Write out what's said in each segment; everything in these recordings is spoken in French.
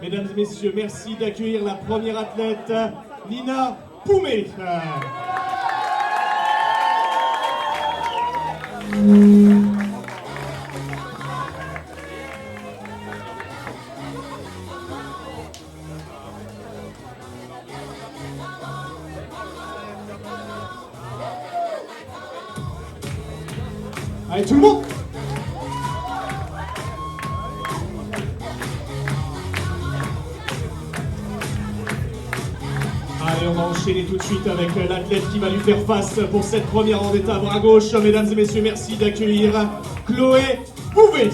Mesdames et messieurs, merci d'accueillir la première athlète, Nina Poumé. Allez, tout le monde! Allez, on va enchaîner tout de suite avec l'athlète qui va lui faire face pour cette première vendetta. Bras gauche, mesdames et messieurs, merci d'accueillir Chloé Bouvet.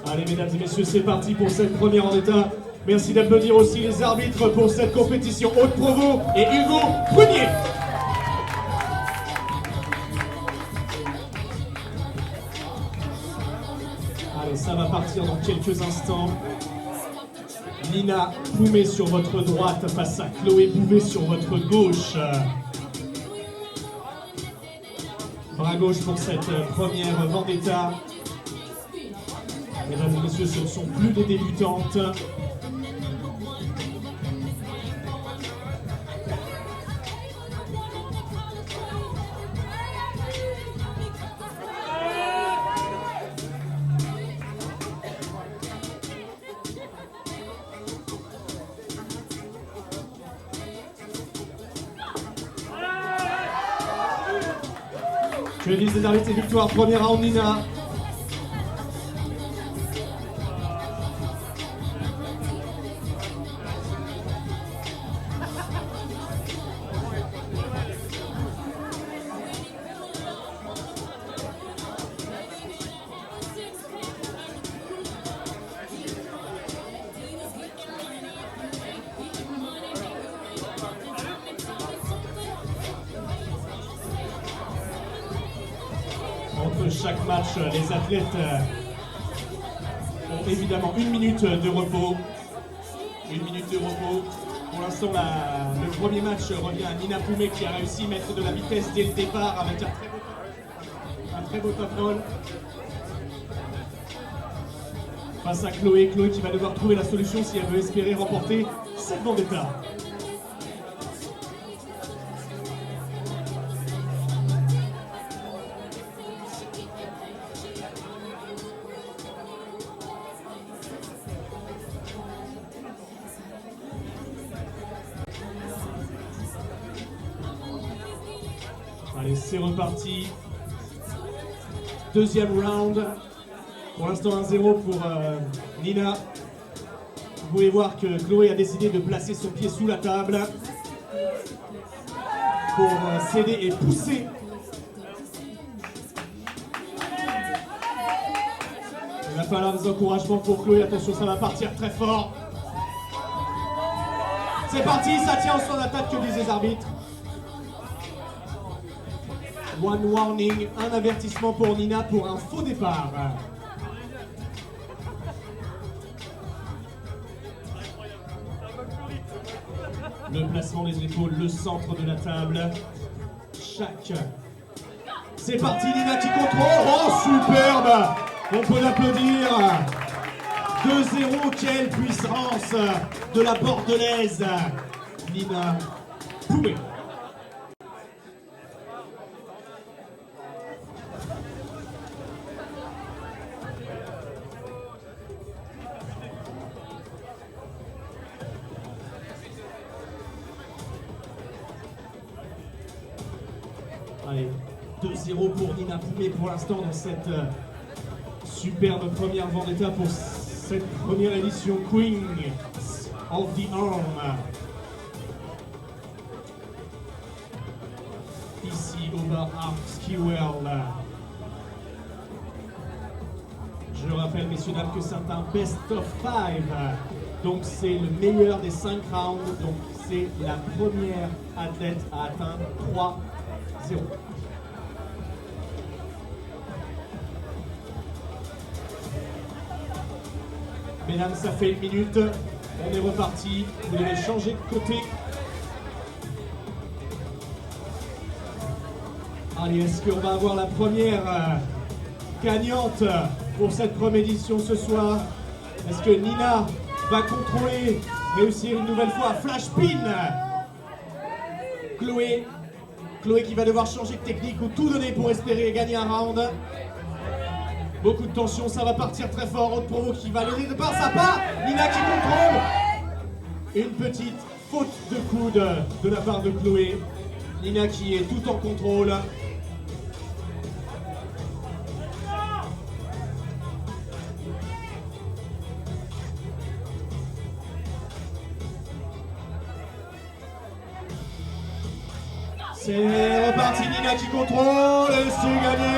Allez, mesdames et messieurs, c'est parti pour cette première vendetta. Merci d'applaudir aussi les arbitres pour cette compétition. Aude Provost et Hugo Prunier. Allez, ça va partir dans quelques instants. Nina Poumé sur votre droite face à Chloé Bouvet sur votre gauche. Bras gauche pour cette première vendetta. Mesdames et messieurs, ce ne sont plus des débutantes. Que disent les arbitres et victoire, première round Nina. Entre chaque match, les athlètes ont évidemment 1 minute de repos. 1 minute de repos. Pour l'instant, le premier match revient à Nina Poumé qui a réussi à mettre de la vitesse dès le départ avec un très beau top roll. Face à Chloé qui va devoir trouver la solution si elle veut espérer remporter cette vendetta. Allez, c'est reparti. Deuxième round. Pour l'instant, 1-0 pour Nina. Vous pouvez voir que Chloé a décidé de placer son pied sous la table pour céder et pousser. Il va falloir des encouragements pour Chloé. Attention, ça va partir très fort. C'est parti, ça tient en son attaque, que disent les arbitres. One warning, un avertissement pour Nina pour un faux départ. Le placement des épaules, le centre de la table. C'est parti, Nina qui contrôle. Oh, superbe! On peut l'applaudir. 2-0, quelle puissance de la bordelaise Nina Poumé. Allez, 2-0 pour Nina Poumé pour l'instant dans cette superbe première vendetta pour cette première édition Queen of the Arm. Ici au bar Art Skiwell. Je rappelle, messieurs, dames, que c'est un best of 5. Donc c'est le meilleur des 5 rounds. Donc c'est la première athlète à atteindre 3-0. Mesdames, ça fait 1 minute. On est reparti. Vous devez changer de côté. Allez, est-ce qu'on va avoir la première gagnante pour cette première édition ce soir? Est-ce que Nina va contrôler, réussir une nouvelle fois Flash Pin? Chloé qui va devoir changer de technique ou tout donner pour espérer gagner un round. Beaucoup de tension, ça va partir très fort. Haute promo qui va lever de part sa part. Nina qui contrôle. Une petite faute de coude de la part de Chloé. Nina qui est tout en contrôle. C'est reparti, Nina qui contrôle, et c'est gagné.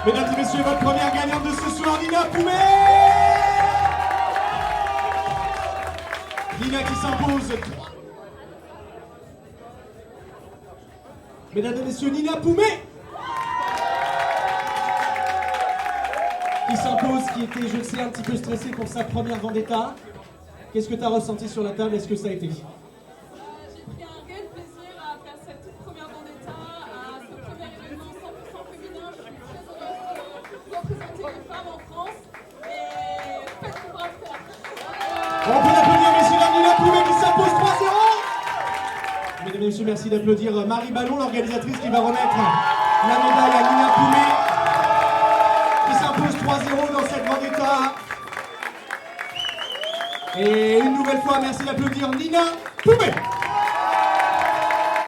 Mesdames et messieurs, votre première gagnante de ce soir, Nina Poumé. Nina qui s'impose. Mesdames et messieurs, Nina Poumé qui s'impose, qui était, je le sais, un petit peu stressée pour sa première vendetta. Qu'est-ce que tu as ressenti sur la table? Est-ce que ça a été? On peut l'applaudir, messieurs, dames, Nina Poumé qui s'impose 3-0. Mesdames et messieurs, merci d'applaudir Marie Ballon, l'organisatrice qui va remettre la médaille à Nina Poumé, qui s'impose 3-0 dans cette vendetta. Et une nouvelle fois, merci d'applaudir Nina Poumé.